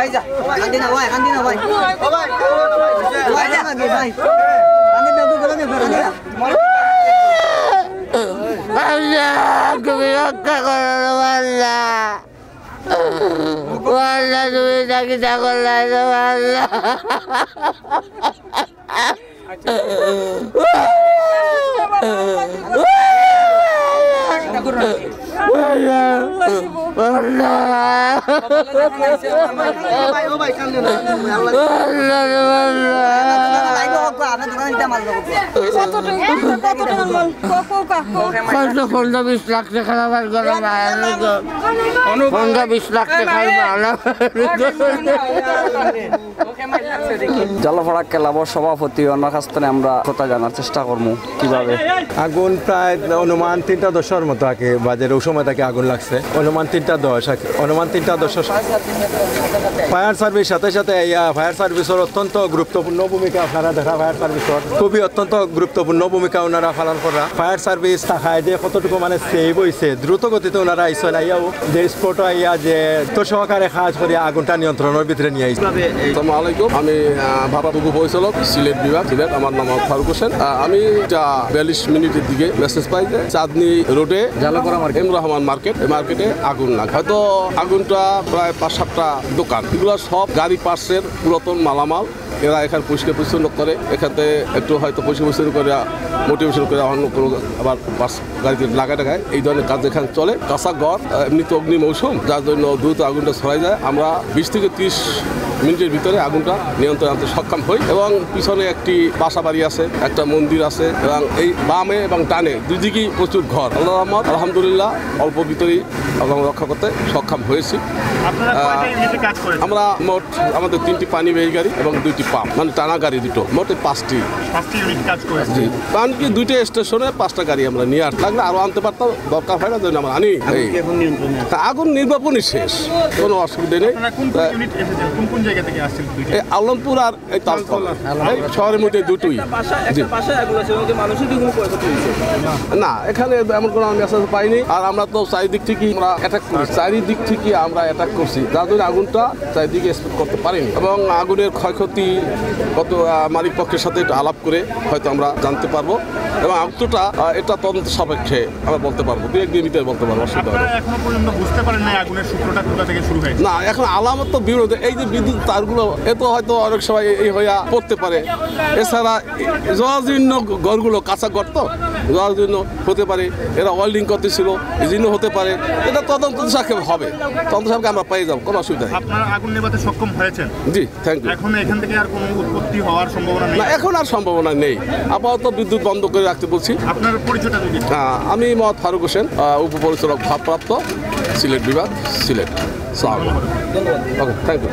ভাই যা কান্দি না ভাই ও ভাই ভাই যা না গে ভাই কান্দি না বলো না কান্দি না আল্লাহ তুমি রক্ষা করো আল্লাহ আল্লাহ তুমি তাকে করলে আল্লাহ জলফড়া ক্লাবর সভাপতি অন্যার কাছ থেকে আমরা কথা জানার চেষ্টা করবো কিভাবে আগুন প্রায় অনুমান 3:10 মতো আগে বাজারে ওই সময় থেকে আগুন লাগছে অনুমান 3:10 ফায়ার সার্ভিস সাথে সাথে ফায়ার সার্ভিসের অত্যন্ত গুরুত্বপূর্ণ ভূমিকা আপনারা দেখা ফায়ার সার্ভিসের খুবই অত্যন্ত গুরুত্বপূর্ণ ভূমিকা ওনারা পালন করা ফায়ার সার্ভিস থাকায় যে কতটুকু মানে সেভ হয়েছে দ্রুত গতিতে ওনারা আইসেন আইয়াও যে স্পট আইয়া যে তো সহকারে কাজ করে আগুনটা নিয়ন্ত্রণের ভিতরে নিয়ে আইসে। আসসালামু আলাইকুম, আমি ভারপ্রাপ্ত পরিচালক সিলেট বিভাগ সিলেট। আমার নাম ফারুক হোসেন। আমি 42 মিনিটের দিকে মেসেজ পাই যে চাঁদনি রোডে এম রহমান মার্কেট, এই মার্কেটে আগুন লাগে। হয়তো আগুনটা প্রায় 5-7টা দোকান, এগুলো সব গাড়ি পার্টসের পুরাতন মালামাল। এরা এখানে পরিষ্কার পরিচ্ছন্ন করে, এখানে একটু হয়তো পরিষ্কার পরিচ্ছন্ন করে মোটিভেশন করে অন্য কোনো আবার পার্টস গাড়িতে লাগায় টাকায় এই ধরনের কাজ এখানে চলে। কাঁচা ঘর, এমনিতে অগ্নি মৌসুম, যার জন্য দ্রুত আগুনটা ছড়াই যায়। আমরা 20 থেকে 30 মিনিটের ভিতরে আগুনটা নিয়ন্ত্রণে আনতে সক্ষম হই এবং পিছনে একটি বাসা বাড়ি আছে, একটা মন্দির আছে এবং এই বামে এবং ডানে দুদিকেই প্রচুর ঘর। আল্লাহ রহমত, আলহামদুলিল্লাহ অল্প ভিতরেই আমরা রক্ষা করতে সক্ষম হয়েছি। আমরা মোট আমাদের 3টি পানিবাহী গাড়ি এবং 2টি পাম্প, মানে টানা গাড়ি দুটো, মোট 5টি জি। কারণ কি 2টা স্টেশনে 5টা গাড়ি আমরা নিয়ে আসতে লাগলে আরো আনতে পারতাম, দরকার হয় না জন্য আমরা আনি। আগুন নির্বাপনই শেষ, কোনো অসুবিধা নেই। আলমপুর আর এই তালতলা শহরের মধ্যে দুটোই। না, এখানে এমন কোনো মেসেজ পাইনি। আর আমরা তো চারিদিক থেকে আমরা অ্যাটাক করছি, যার জন্য আগুনটা চারিদিকে এক্সপেক্ট করতে পারিনি এবং আগুনের ক্ষয়ক্ষতি কত মালিক পক্ষের সাথে একটু আলাপ করে হয়তো আমরা জানতে পারবো এবং আগুনটা এটা তদন্ত সাপেক্ষে আমরা বলতে পারবো, 2-1 দিন ভিতরে বলতে পারবো। না, এখন আলামত তো বিরোধী, এই যে বিদ্যুৎ তারগুলো এ তো হয়তো অনেক সময় এই হইয়া পড়তে পারে। এছাড়া জরাজীর্ণ ঘরগুলো, কাঁচা ঘর তো জরাজীর্ণ হতে পারে, এরা ওয়েল্ডিং করতেছিল এই জন্য হতে পারে। এটা তদন্ত সাপেক্ষে হবে, তদন্ত সাপেক্ষে আমরা পেয়ে যাবো, কোনো অসুবিধা নেই। আপনারা আগুন নেভাতে সক্ষম হয়েছেন? জি, থ্যাংক ইউ। এখন এখান থেকে আর কোনো উৎপত্তি হওয়ার সম্ভাবনা নেই? না, এখন আর সম্ভাবনা নেই। আপাতত বিদ্যুৎ বন্ধ করে রাখতে বলছি। আপনার পরিচয়টা যদি? আমি মোহাম্মদ ফারুক হোসেন, উপপরিচালক ভারপ্রাপ্ত, সিলেট বিভাগ, সিলেট। ওকে, থ্যাংক ইউ।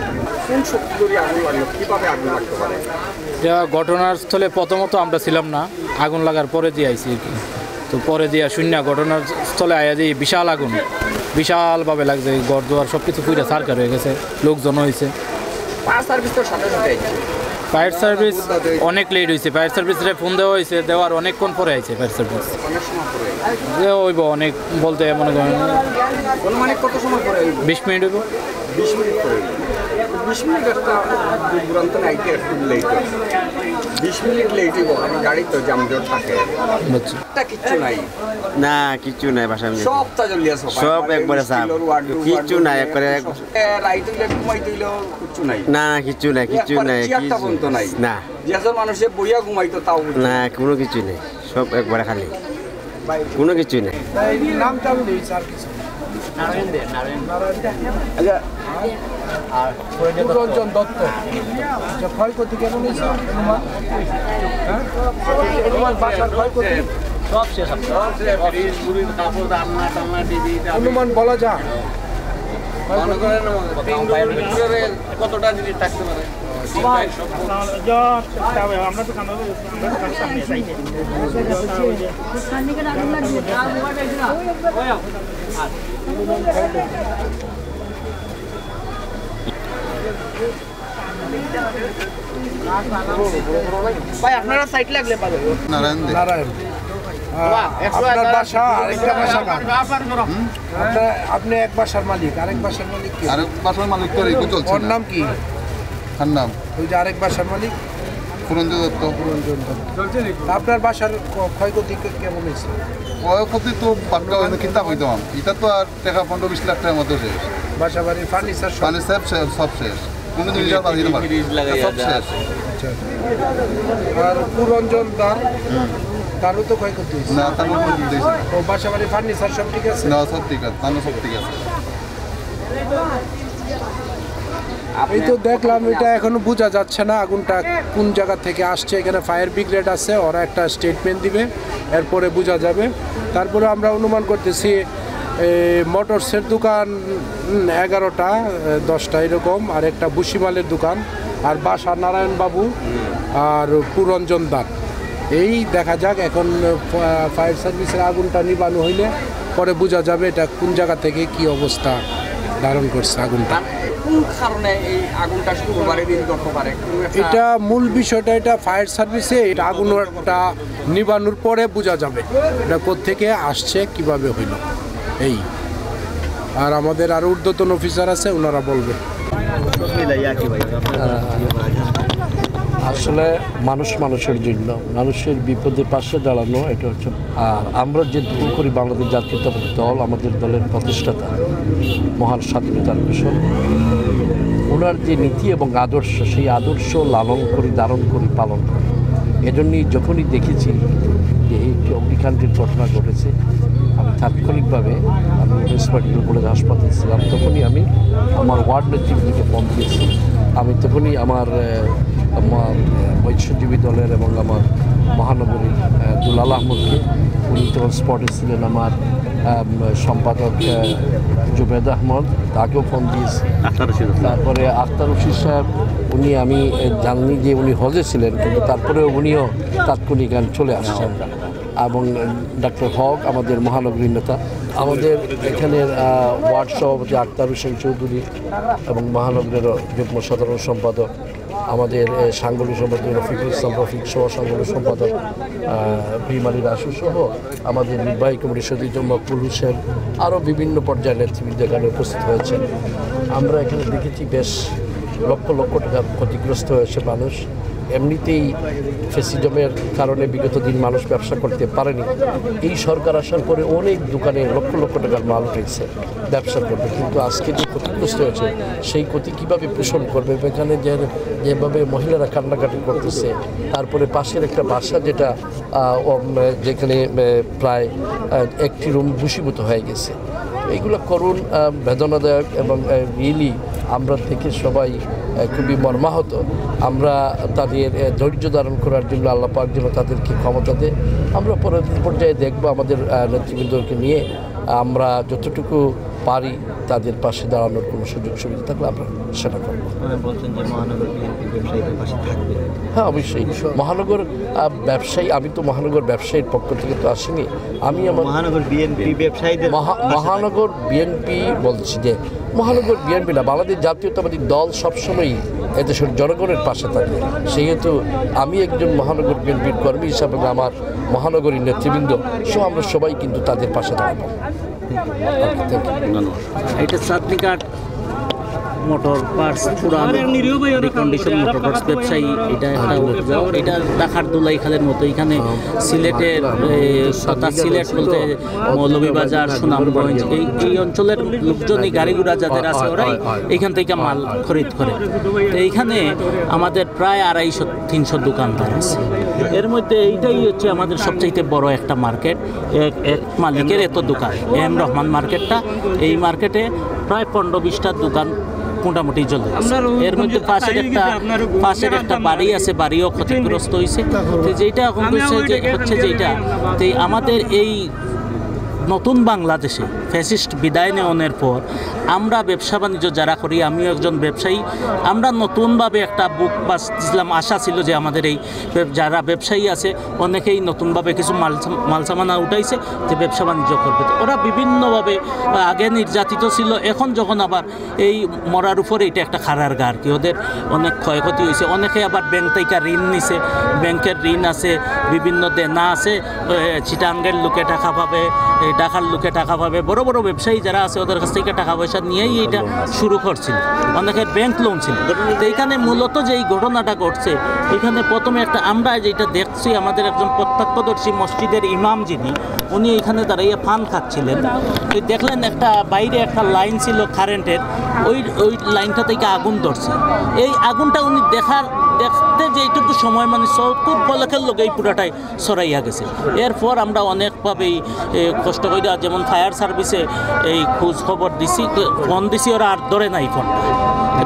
ঘটনার স্থলে প্রথমত আমরা ছিলাম না, আগুন লাগার পরে দিয়ে আইছি আর কি। তো পরে দিয়ে শূন্য ঘটনার স্থলে আয়া দিয়ে বিশাল আগুন, বিশালভাবে লাগছে, ঘর দুয়ার সব কিছু পুরো সার্কার হয়ে গেছে, লোকজন হয়েছে। ফায়ার সার্ভিস অনেক লেট হয়েছে, ফায়ার সার্ভিসে ফোন দেওয়া হয়েছে, দেওয়ার অনেকক্ষণ পরে আইছে ফায়ার সার্ভিস। হইব অনেক বলতে মনে করেন 20 মিনিট হইব। 20 মিনিট পরে 20 মিনিট একটা দুর্দান্ত নাইটে একটু লেট 20 মিনিট লেট হইব, কারণ গাড়ি তো জামজট থাকে। কিচ্ছু নাই, না কিচ্ছু নাই, বাসা সব তাজলিয়া সব একবারে সাফ, কিচ্ছু নাই, একবারে রাইট হইলে ঘুমাইতে হইলেও কিচ্ছু নাই। না কিচ্ছু নাই, কিচ্ছু নাই, কিছু নাই। না যেসব মানুষে বইয়া ঘুমাইতো তাও না, কোনো কিছু নেই, সব একবারে খালি, কোনো কিছু নেই। নামটা বলেছি আর কিছু রঞ্জন দত্ত। ক্ষয়ক্ষতি কেমন হয়েছে? অনুমান বলা যায় কতটা জিনিস থাকতে পারে? আমরা তো ভাই আপনারা সাইড লাগলে পাবে। নারায়ণ আপনার বাসা আরেকটা বাসা না আপনি এক বাসার মালিক আরেক বাসার মালিক কি আরেক বাসার মালিক তো রেখে চলছে ওর নাম কি তার নাম ওই যে আরেক বাসার মালিক পুরঞ্জন দত্ত আপনার বাসার ক্ষয়ক্ষতি কেমন হয়েছে ক্ষয়ক্ষতি তো পাক্কা হয়তো কিতাব হইতাম এটা তো আর টাকা 15-20 লাখ টাকার মতো শেষ বাসা বাড়ির ফার্নিচার সব শেষ কোনো জিনিস আর বাড়িতে সব শেষ আর পুরঞ্জন দার তারও তো ক্ষয়ক্ষতি হয়েছে না তার মধ্যে দিয়েছে ও বাসা বাড়ির ফার্নিচার সব ঠিক আছে না সব ঠিক আছে তার সব ঠিক আছে এই তো দেখলাম এটা এখনো বোঝা যাচ্ছে না আগুনটা কোন জায়গা থেকে আসছে এখানে ফায়ার ব্রিগেড আছে ওরা একটা স্টেটমেন্ট দিবে এরপরে বোঝা যাবে তারপরে আমরা অনুমান করতেছি মোটরসের দোকান 11টা 10টা এরকম আর একটা বুসিমালের দোকান আর বাসা নারায়ণ বাবু আর পুরঞ্জন দান এই দেখা যাক এখন ফায়ার সার্ভিসের আগুনটা নিবানো হইলে পরে বোঝা যাবে এটা কোন জায়গা থেকে কি অবস্থা ধারণ করছে আগুনটা কোন কারণে এই আগুনটা শুক্রবারে দিন করতে পারে এটা মূল বিষয়টা এটা ফায়ার সার্ভিসে এটা আগুনটা নিবানোর পরে বোঝা যাবে এটা কোত্থেকে আসছে কিভাবে হইল এই আর আমাদের আরও ঊর্ধ্বতন অফিসার আছে ওনারা বলবে আসলে মানুষ মানুষের জন্য মানুষের বিপদে পাশে দাঁড়ানো এটা হচ্ছে আর আমরা যে দল করি বাংলাদেশ জাতীয়তাবাদী দল আমাদের দলের প্রতিষ্ঠাতা মহান স্বাধীনতার ঘোষক ওনার যে নীতি এবং আদর্শ সেই আদর্শ লালন করি ধারণ করি পালন করি এজন্যই যখনই দেখেছি যে এই অগ্নিকাণ্ডের ঘটনা ঘটেছে আমি তাৎক্ষণিকভাবে আমি ওয়েস্ট মেডিকেল কলেজ হাসপাতালে ছিলাম তখনই আমি আমার ওয়ার্ড নেতৃত্বকে ফোন দিয়েছি আমি তখনই আমার মৎস্যজীবী দলের এবং আমার মহানগরীর দুলাল আহমদকে উনি তখন স্পটে ছিলেন আমার সম্পাদক জুবেদ আহমদ তাকেও ফোন দিয়েছি তারপরে আখতার রশিদ সাহেব উনি আমি জানি যে উনি হজে ছিলেন কিন্তু তারপরেও উনিও তাৎক্ষণিক চলে আসছেন এবং ডাক্তার হক আমাদের মহানগরীর নেতা আমাদের এখানের ওয়ার্ড সভাপতি আখতার হোসেন চৌধুরী এবং মহানগরের যুগ্ম সাধারণ সম্পাদক আমাদের সাংগঠনিক সম্পাদক রফিকুল ইসলাম রফিক সহ সাংগঠনিক সম্পাদক প্রিমারি রাসু সহ আমাদের নির্বাহী কমিটির সদস্য মকবুল হোসেন আরও বিভিন্ন পর্যায়ের নেতৃবৃন্দ এখানে উপস্থিত হয়েছেন আমরা এখানে দেখেছি বেশ লক্ষ লক্ষ টাকার ক্ষতিগ্রস্ত হয়েছে মানুষ এমনিতেই ফ্যাসিজমের কারণে বিগত দিন মানুষ ব্যবসা করতে পারেনি এই সরকার আসার পরে অনেক দোকানে লক্ষ লক্ষ টাকার মাল রয়েছে ব্যবসা করবে কিন্তু আজকে যে ক্ষতিগ্রস্ত হয়েছে সেই ক্ষতি কীভাবে পোষণ করবে এখানে যেভাবে মহিলারা কান্নাকাটি করতেছে তারপরে পাশের একটা বাসা যেটা যেখানে প্রায় একটি রুম ভূষীভূত হয়ে গেছে এইগুলো করুণ বেদনাদায়ক এবং রিয়েলি আমরা থেকে সবাই খুবই মর্মাহত আমরা তাদের ধৈর্য ধারণ করার জন্য আল্লাহ পাক যেন তাদেরকে ক্ষমতা দেয় আমরা পরবর্তী পর্যায়ে দেখব আমাদের নেতৃবৃন্দকে নিয়ে আমরা যতটুকু পারি তাদের পাশে দাঁড়ানোর কোনো সুযোগ সুবিধা থাকলে আমরা সেটা করব হ্যাঁ অবশ্যই মহানগর ব্যবসায়ী আমি তো মহানগর ব্যবসায়ীর পক্ষ থেকে তো আসিনি আমি আমার মহানগর বিএনপি ব্যবসায়ীদের মহানগর বিএনপি বলছি যে মহানগর বিএনপি না বাংলাদেশ জাতীয়তাবাদী দল সবসময়ই এদেশের জনগণের পাশে থাকে সেহেতু আমি একজন মহানগর বিএনপির কর্মী হিসাবে আমার মহানগরীর নেতৃবৃন্দ সহ আমরা সবাই কিন্তু তাদের পাশে দাঁড়াবো এটা চাঁদনি কাঠ মোটর পার্টস পুরানো রিকন্ডিশন মোটর পার্টস ব্যবসায়ী এটা এটা ঢাকার দোলাইখালের মতো এখানে সিলেটের তথা সিলেট বলতে মৌলভীবাজার সুনামগঞ্জ এই অঞ্চলের লোকজন এই গাড়ি ঘোড়া যাদের আছে ওরাই এখান থেকে মাল খরিদ করে তো এইখানে আমাদের প্রায় 250-300 দোকানদার আছে এর মধ্যে এইটাই হচ্ছে আমাদের সবচাইতে বড় একটা মার্কেট এক মালিকের এত দোকান এম রহমান মার্কেটটা এই মার্কেটে প্রায় 15-20টা দোকান মোটামুটি চলে এর মধ্যে পাশের একটা বাড়ি আছে বাড়িও ক্ষতিগ্রস্ত হয়েছে যেটা এখন হচ্ছে যেটা আমাদের এই নতুন বাংলাদেশে ফ্যাসিস্ট বিদায় নেওয়ার পর আমরা ব্যবসা বাণিজ্য যারা করি, আমিও একজন ব্যবসায়ী, আমরা নতুনভাবে একটা বুক বাঁচছিলাম, আশা ছিল যে আমাদের এই যারা ব্যবসায়ী আছে অনেকেই নতুনভাবে কিছু মালসামানা উঠাইছে যে ব্যবসা বাণিজ্য করবে। ওরা বিভিন্নভাবে আগে নির্যাতিত ছিল, এখন যখন আবার এই মরার উপরে এটা একটা খারার গা আর কি, ওদের অনেক ক্ষয়ক্ষতি হয়েছে। অনেকে আবার ব্যাংক থেকে ঋণ নিছে, ব্যাংকের ঋণ আছে, বিভিন্ন দেনা আছে, চিটাঙ্গের লোকে টাকা পাবে, ঢাকার লোকে টাকা পাবে, বড় বড় ব্যবসায়ী যারা আছে ওদের কাছ থেকে টাকা পয়সা নিয়েই এটা শুরু করছিল, অনেকের ব্যাংক লোন ছিল। তো এইখানে মূলত যে এই ঘটনাটা ঘটছে, এখানে প্রথমে একটা আমরা যেটা দেখছি, আমাদের একজন প্রত্যক্ষদর্শী মসজিদের ইমাম যিনি, উনি এখানে দাঁড়িয়ে পান খাচ্ছিলেন, তো দেখলেন একটা বাইরে একটা লাইন ছিল কারেন্টের, ওই লাইনটা থেকে আগুন ধরছে। এই আগুনটা উনি দেখতে যে এইটুকু সময় মানে চকুর পলকের লোক এই পুরাটাই সরাইয়া গেছে। এরপর আমরা অনেকভাবেই কষ্ট করি, যেমন ফায়ার সার্ভিসে এই খোঁজ খবর দিছি, ফোন দিছি, ওরা আর ধরে নাই ফোনটা,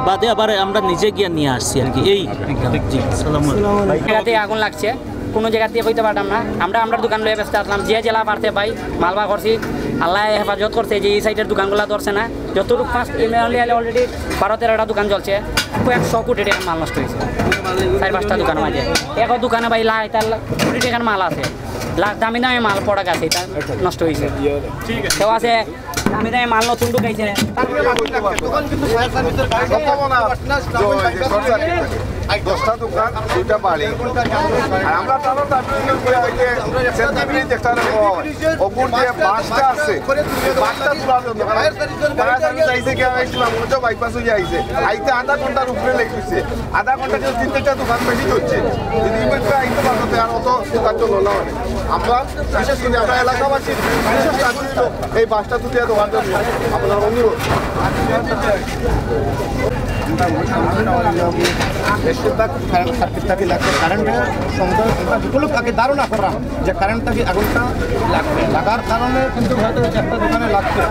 বাদে আবার আমরা নিজে গিয়ে নিয়ে আসছি আর কি। এই জায়গাতে আগুন লাগছে, কোনো জায়গা দিয়ে কইতে পারতাম না। আমরা দোকান লয়ে ব্যস্ত আসলাম, যে জেলা পারতে পাই মালবা করছি, আল্লাহ হেফাজত করছে যে এই সাইডের দোকানগুলো ধরছে না। যতটুকু ফার্স্ট অলরেডি 12-13টা দোকান চলছে, 100 কোটি টাকার মাল নষ্ট হয়েছে 4-5টা দোকানের মাঝে। এক দোকানে ভাই তার কোটি টাকার মাল আছে, দামি দামি মাল পড়া গেছে, এটা নষ্ট হয়েছে। কেউ আছে দামি দামি মাল নতুন ঢুকাইছে। দশটা দোকান, 2টা বাড়ি, আর আমরা তারও অগুর যে বাসটা আছে, বাসটা তোলার জন্য চাইছে কি বাইপাস হয়ে আইছে, আইতে আধা ঘন্টার উপরে লেগেছে, আধা ঘন্টা যদি 3-4টা দোকান বেশি হচ্ছে, যদি আইতে পারতো আর অত দোকান চলো না। আমরা বিশেষ করে আমরা এলাকাবাসী বিশেষ আগ্রহিত এই বাসটা তুলে দোকান জন্য আপনার অনুরোধ। বেশিরভাগ সার্কিট থাকি লাগছে, কারেন্টের সংযোগ যেগুলো আগে ধারণা করা যে কারেন্ট থাকি আগুনটা লাগবে, লাগার কারণে কিন্তু হয়তো একটা দোকানে লাগছে,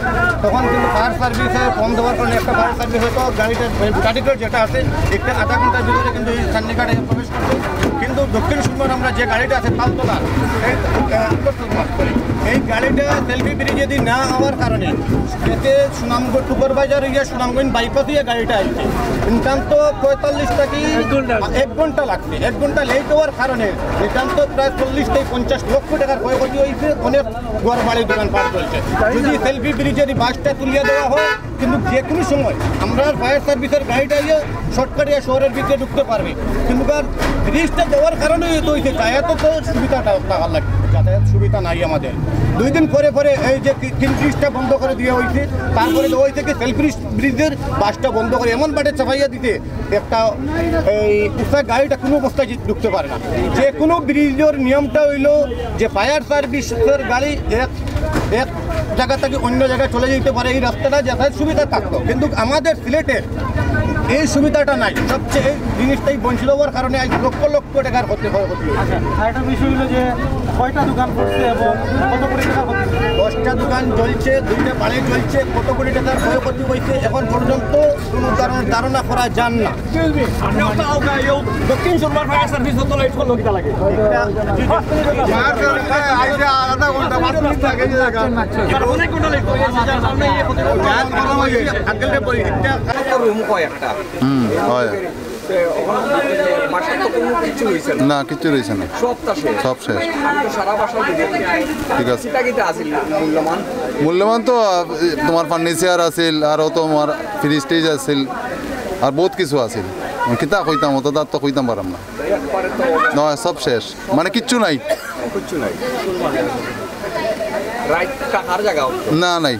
তখন কিন্তু ফায়ার সার্ভিসে ফোন দেওয়ার কারণে একটা ফায়ার সার্ভিস হয়তো গাড়িটা যেটা আছে একটা আধা ঘন্টার ভিতরে কিন্তু এই সান্নিঘাটে প্রবেশ করছে। কিন্তু দক্ষিণ সুরমার আমরা যে গাড়িটা আছে পালতলা এই গাড়িটা সেলফি ব্রিজ যদি না হওয়ার কারণে এতে সুনামগঞ্জ সুপারভাইজার সুনামগঞ্জ বাইপাস দিয়ে গাড়িটা আসছে, নিতান্ত 45 থেকে 1 ঘন্টা লাগছে। 1 ঘন্টা লেট হওয়ার কারণে নিতান্ত প্রায় 40 থেকে 50 লক্ষ টাকার ক্ষয়ক্ষতি হয়েছে, অনেক ঘর বাড়ি দোকানপাট চলছে। যদি সেলফি ব্রিজের বাসটা তুলিয়ে দেওয়া হয়, কিন্তু যে কোনো সময় আমরা ফায়ার সার্ভিসের গাড়িটা শর্টকাটে শহরের ভিতরে ঢুকতে পারবে, কিন্তু ব্রিজটা দেওয়ার কারণে তো হয়েছে, যাতায়াত তো সুবিধাটা টাকার লাগবে, যাতায়াত সুবিধা নাই আমাদের। 2 দিন পরে এই যে 3 ব্রিজটা বন্ধ করে দেওয়া হয়েছে, তারপরে ওই থেকে সেলফি ব্রিজের বাসটা বন্ধ করে এমন বাটে চাপাইয়া দিতে একটা এই উৎসাহ গাড়িটা কোনো অবস্থায় ঢুকতে পারে না। যে কোনো ব্রিজের নিয়মটা হইল যে ফায়ার সার্ভিসের গাড়ি এক জায়গা থেকে অন্য জায়গায় চলে যেতে পারে, এই রাস্তাটা যাতায়াত সুবিধা থাকতো, কিন্তু আমাদের সিলেটের এই সুবিধাটা নাই। সবচেয়ে এই জিনিসটাই বঞ্চিত হওয়ার কারণে আজ লক্ষ লক্ষ টাকার ক্ষতি হয়। একটা বিষয় হলো যে কয়টা দোকান করছে এবং কত কোটি টাকা ক্ষতি, 10টা দোকান জ্বলছে, 2টা বাড়ি জ্বলছে, কত কোটি টাকার ক্ষয়ক্ষতি হয়েছে এখন পর্যন্ত কোনো ধারণা করা যান না। দক্ষিণ সুরমার ফায়ার সার্ভিস হতো লাইট করলো কিটা লাগে না, কিছু রয়েছে না, সব শেষ। ঠিক আছে, মূল্যবান তো তোমার ফার্নিচার আছিল, আরও তোমার ফ্রিজ আছিল, আর বহুত কিছু আছিল। কিতা কইতাম অত তো কইতাম পারাম না, নয় সব শেষ, মানে কিচ্ছু নাই, না নাই।